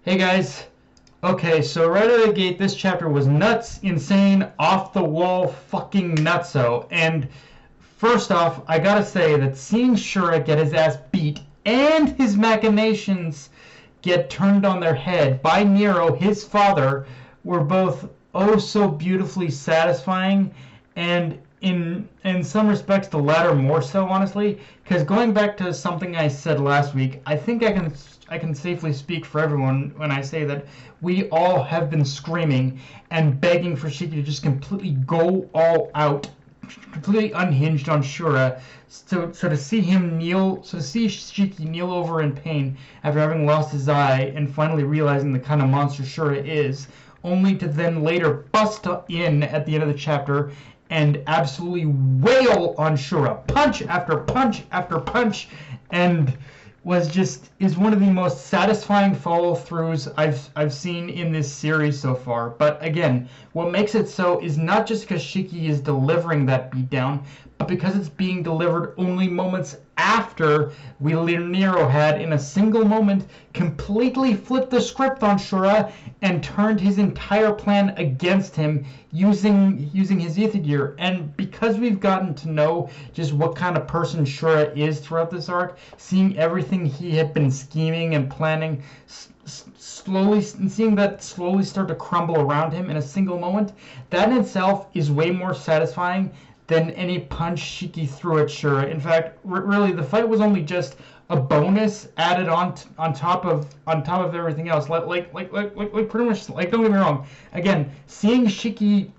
Hey guys. Okay, so right out of the gate, this chapter was nuts, insane, off the wall, fucking nutso. And first off, I gotta say that seeing Shura get his ass beat and his machinations get turned on their head by Nero, his father, were both oh so beautifully satisfying, and in some respects the latter more so, honestly, because going back to something I said last week, I think I can safely speak for everyone when I say that we all have been screaming and begging for Shiki to just completely go all out, completely unhinged on Shura. So to see Shiki kneel over in pain after having lost his eye and finally realizing the kind of monster Shura is, only to then later bust in at the end of the chapter and absolutely wail on Shura, punch after punch after punch, and is one of the most satisfying follow-throughs I've seen in this series so far. But again, what makes it so is not just because Shiki is delivering that beatdown, but because it's being delivered only moments after Nero had, in a single moment, completely flipped the script on Shura and turned his entire plan against him using his ether gear. And because we've gotten to know just what kind of person Shura is throughout this arc, seeing everything he had been scheming and planning slowly, and seeing that slowly start to crumble around him in a single moment, that in itself is way more satisfying than any punch Shiki threw at Shura. In fact, really, the fight was only just a bonus added on top of everything else. Like pretty much, like, don't get me wrong. Again, seeing Shiki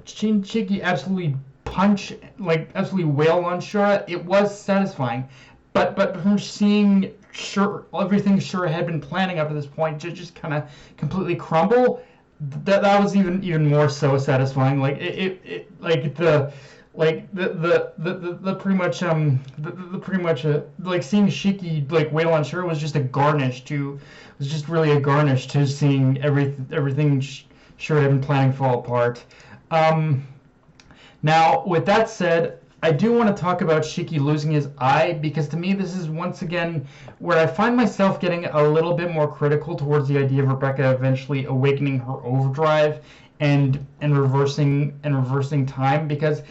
absolutely punch, like absolutely wail on Shura, it was satisfying. But from seeing everything Shura had been planning up to this point just kind of completely crumble, that was even more so satisfying. Like it like the pretty much like seeing Shiki like wail on Shura was just really a garnish to seeing everything Shura had been planning fall apart. Now, with that said, I do want to talk about Shiki losing his eye, because to me this is once again where I find myself getting a little bit more critical towards the idea of Rebecca eventually awakening her overdrive and reversing time, because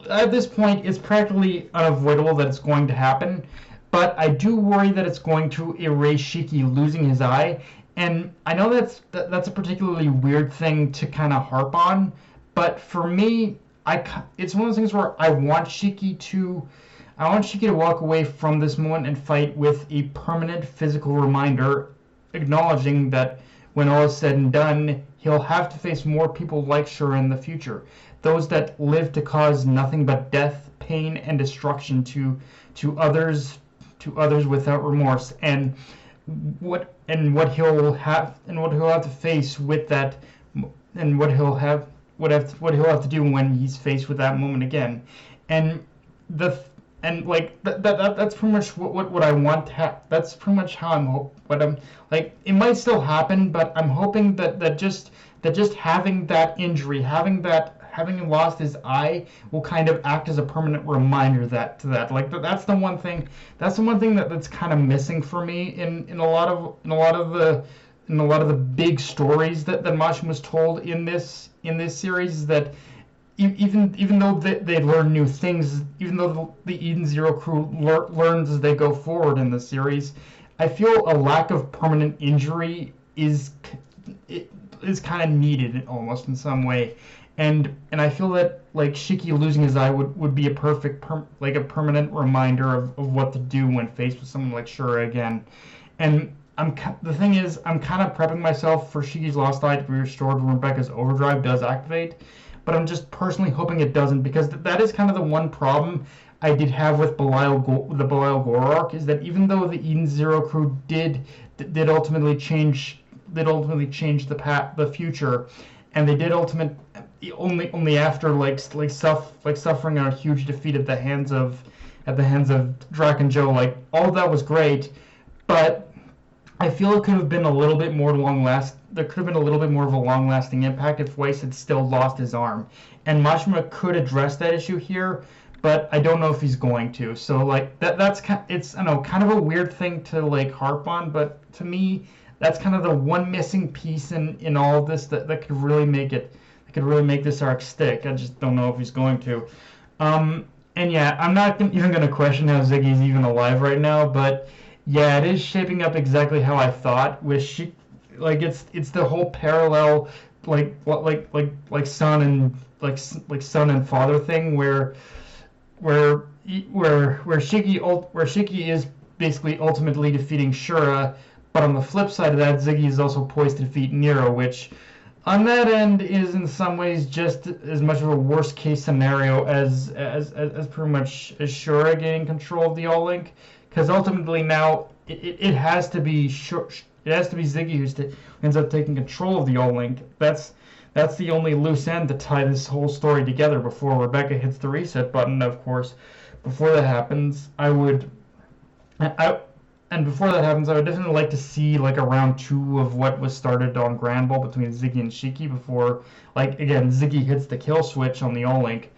at this point it's practically unavoidable that it's going to happen. But I do worry that it's going to erase Shiki losing his eye, and I know that's a particularly weird thing to kind of harp on, but for me, it's one of those things where I want Shiki to walk away from this moment and fight with a permanent physical reminder, acknowledging that when all is said and done, he'll have to face more people like Shura in the future, those that live to cause nothing but death, pain, and destruction to others without remorse, and what he'll have to face with that, and what he'll have to do when he's faced with that moment again. And that's pretty much what I want to that's pretty much how I'm like, it might still happen, but I'm hoping that just having that injury, having lost his eye, will kind of act as a permanent reminder that's the one thing that's kind of missing for me in a lot of the big stories that Machin was told in this series, is that even though they learn new things, even though the Eden Zero crew learns as they go forward in the series, I feel a lack of permanent injury is kind of needed almost in some way, and I feel that like Shiki losing his eye would be a perfect a permanent reminder of what to do when faced with someone like Shura again. And the thing is, I'm kind of prepping myself for Shiki's lost eye to be restored when Rebecca's overdrive does activate, but I'm just personally hoping it doesn't, because that is kind of the one problem I did have with the Belial Gore arc, is that even though the Eden Zero crew did ultimately change the future, and they did only after suffering a huge defeat at the hands of Drac and Joe, like all of that was great, but I feel it could have been a little bit more there could have been a little bit more of a long-lasting impact if Weiss had still lost his arm. And Machima could address that issue here, but I don't know if he's going to. So like it's I know kind of a weird thing to like harp on, but to me, that's kind of the one missing piece in all of this that could really make it that could really make this arc stick. I just don't know if he's going to. And yeah, I'm not even going to question how Ziggy's even alive right now, but yeah, it is shaping up exactly how I thought. With like it's the whole parallel, like son and son and father thing, where Shiki is basically ultimately defeating Shura, but on the flip side of that, Ziggy is also poised to defeat Nero, which on that end is in some ways just as much of a worst case scenario as pretty much as Shura gaining control of the All Link, because ultimately now it has to be Ziggy who ends up taking control of the All Link. That's the only loose end to tie this whole story together before Rebecca hits the reset button. Of course, before that happens, I would definitely like to see like a round 2 of what was started on Grand Ball between Ziggy and Shiki before, like, again, Ziggy hits the kill switch on the All Link.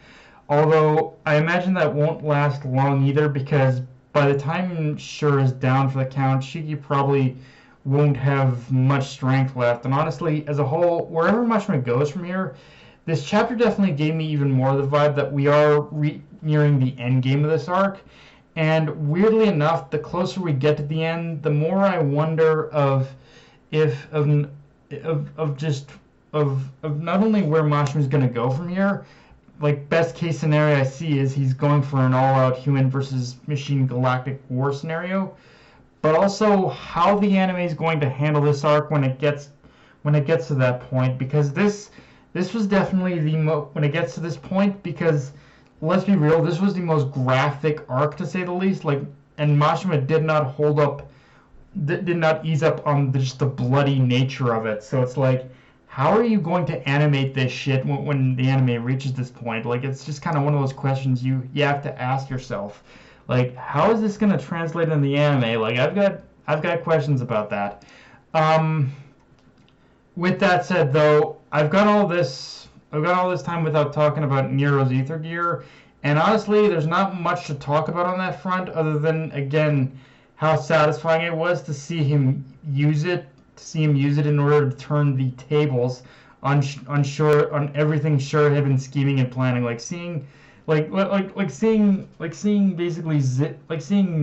Although I imagine that won't last long either, because by the time Shura is down for the count, Shiki probably won't have much strength left. And honestly, as a whole, wherever Machina goes from here, this chapter definitely gave me even more of the vibe that we are nearing the end game of this arc. And weirdly enough, the closer we get to the end, the more I wonder of not only where Machina's going to go from here. Like, best case scenario I see is he's going for an all-out human versus machine galactic war scenario, but also how the anime is going to handle this arc when it gets to that point, because this was definitely when it gets to this point, because let's be real, this was the most graphic arc, to say the least. Like, and Machina did not ease up on just the bloody nature of it. So it's like, how are you going to animate this shit when the anime reaches this point? Like, it's just kind of one of those questions you have to ask yourself. Like, how is this going to translate in the anime? Like, I've got questions about that. With that said, though, I've got all this time without talking about Nero's Ether Gear, and honestly, there's not much to talk about on that front, other than, again, how satisfying it was to see him use it in order to turn the tables on everything Shura had been scheming and planning. Like seeing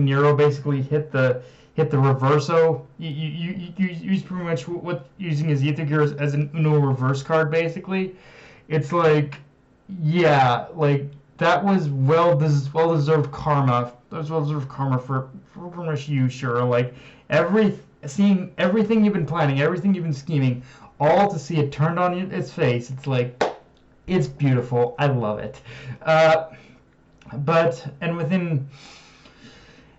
Nero basically hit the reverso. You use pretty much using his Ether Gear as an Uno reverse card, basically. It's like, yeah, like that was well deserved karma. That was well deserved karma for pretty much you, Shura. Like seeing everything you've been planning, everything you've been scheming, all to see it turned on its face. It's like, it's beautiful. I love it.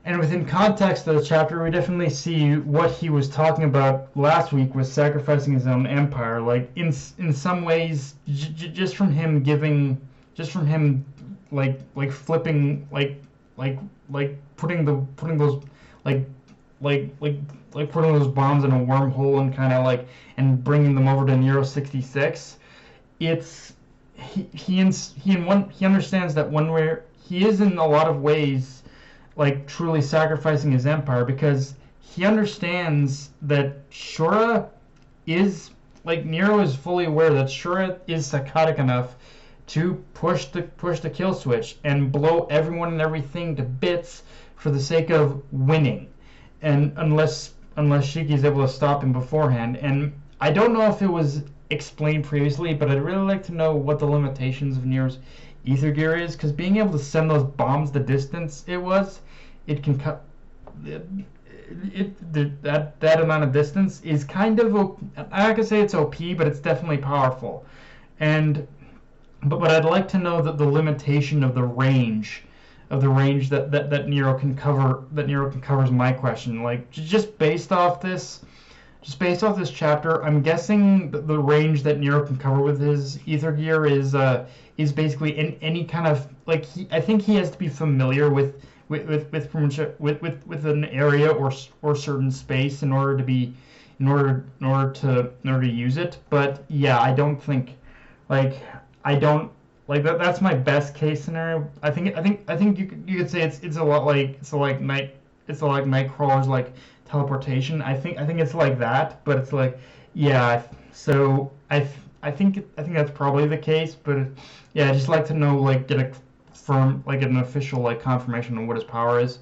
Within context of the chapter, we definitely see what he was talking about last week with sacrificing his own empire. Like in some ways, just from him flipping putting those putting those bombs in a wormhole and kind of and bringing them over to Nero 66. It's he understands that he is in a lot of ways truly sacrificing his empire, because he understands that Shura is Nero is fully aware that Shura is psychotic enough to push the kill switch and blow everyone and everything to bits for the sake of winning, and unless Shiki is able to stop him beforehand. And I don't know if it was explained previously, but I'd really like to know what the limitations of Nero's Ether Gear is, because being able to send those bombs the distance it can cut that amount of distance is kind of, I'm not gonna say it's OP, but it's definitely powerful. But I'd like to know that the limitation of the range that Nero can cover, is my question. Just based off this chapter, I'm guessing the range that Nero can cover with his Ether Gear is basically in any kind of I think he has to be familiar with an area or certain space in order to use it. But yeah, I don't think that's my best case scenario. I think you could say it's a lot like it's like Nightcrawler's like teleportation. I think it's like that, but it's like yeah. So I think that's probably the case, but yeah, I just like to know like get a firm like an official like confirmation on what his power is.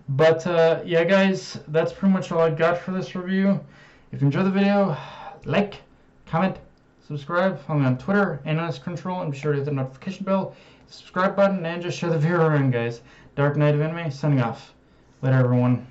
But yeah, guys, that's pretty much all I got for this review. If you enjoyed the video, like, comment, subscribe, follow me on Twitter and on Control, and be sure to hit the notification bell, subscribe button, and just share the video around, guys. Dark Knight of Anime, signing off. Later, everyone.